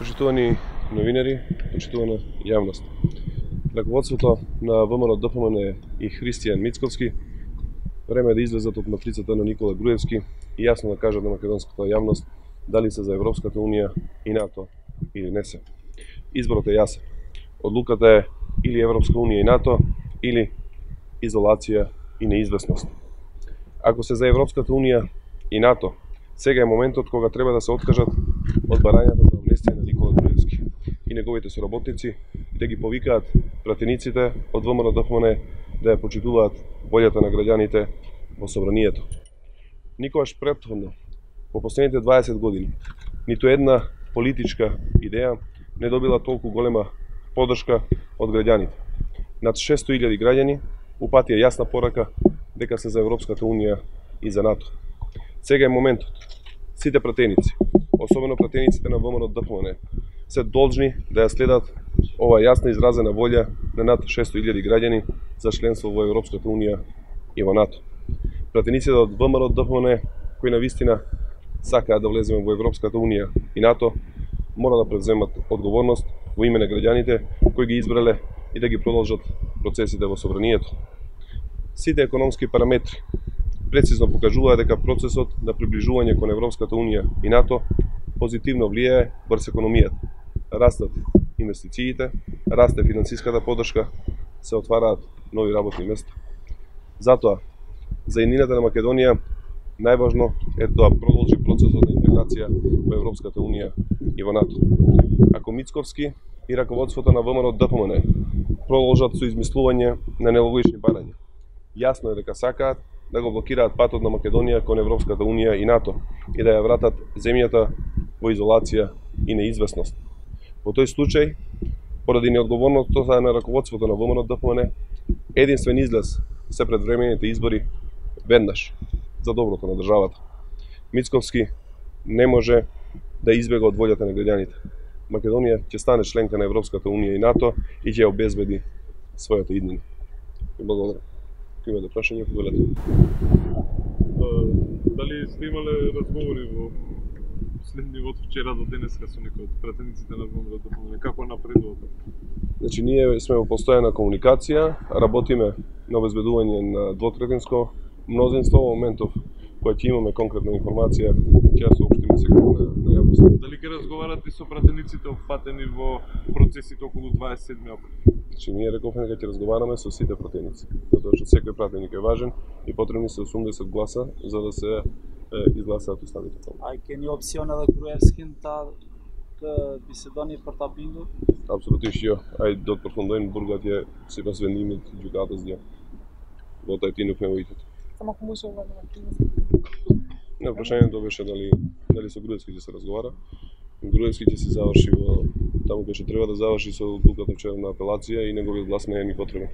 Почитувани новинари, почитувана јавност. Раководството на ВМРО-ДПМН и Христијан Мицковски време е да излезат од матрицата на Никола Груевски и јасно да кажат на македонската јавност дали се за Европската Унија и НАТО или не се. Изборот е јасен. Одлуката е или Европска Унија и НАТО, или изолација и неизвестност. Ако се за Европската Унија и НАТО, сега е моментот кога треба да се откажат од барањата за амнестија на Никола Груевски и неговите соработници и да ги повикаат пратениците од ВМРО-ДПМН да ја почитуваат волјата на граѓаните во собранието. Никогаш претходно, во последните 20 години, ниту една политичка идеја не добила толку голема поддршка од граѓаните. Над 600.000 граѓани упатија јасна порака дека се за Европската Унија и за НАТО. Сега е моментот. Сите пратеници, особено пратениците на ВМРО-ДПМН, се должни да ја следат ова јасна изразена волја на над 600.000 граѓани за членство во Европската Унија и во НАТО. Пратениците од ВМРО-ДПМН, кои навистина сакаат да влеземе во Европската Унија и НАТО, мора да превземат одговорност во име на граѓаните кои ги избрале и да ги продолжат процесите во собранието. Сите економски параметри прецизно покажуваат дека процесот на приближување кон Европската Унија и НАТО позитивно влијае врз економијата. Растат инвестициите, расте финансиската поддршка, се отвараат нови работни места. Затоа, за иднината на Македонија, најважно е да продолжи процесот на интеграција во Европската Унија и во НАТО. Ако Мицковски и раководството на ВМРО-ДПМН продолжат со измислување на нелогични барања, јасно е дека сакаат да го блокираат патот на Македонија кон Европската Унија и НАТО и да ја вратат земјата во изолација и неизвестност. Во тој случај, поради неодговорноста на раководството на ВМРО-ДПМН, единствен излез се предвремените избори веднаш за доброто на државата. Мицковски не може да избега од волјата на граѓаните. Македонија ќе стане членка на Европската Унија и НАТО и ќе обезбеди својата иднина. Благодарам. Имате прашање, поделете. Дали сте имале разговори во последниот од вчера до денеска со некои од пратениците на ВМРО-ДПМН? Како напредува? Значи, ние сме во постојана комуникација, работиме на обезбедување на двотретинско мнозинство. Во моментов која ќе имаме конкретна информација, ќе ја соопштиме сега на јавност. Дали ќе разговарате со пратениците опфатени во процесите околу 27 април? Значи, ние рековме дека ќе разговараме со сите пратеници, затоа што секој пратеник е важен и потребни се 80 гласа за да се изгласаат останите. A keni opsione edhe Gruevskin të bisedoni për ta bindur? Absolutisht jo. Ai do të përfundojnë burgatje sipas vendimit të gjykatës dje. Vota e tij nuk nevojitet. Само кумушува на Не, прашањето беше дали со Груевски ќе се разговара. Груевски ќе се заврши во таму кај што треба да заврши со одлуката вчера на апелација и неговиот глас не е ни потребен.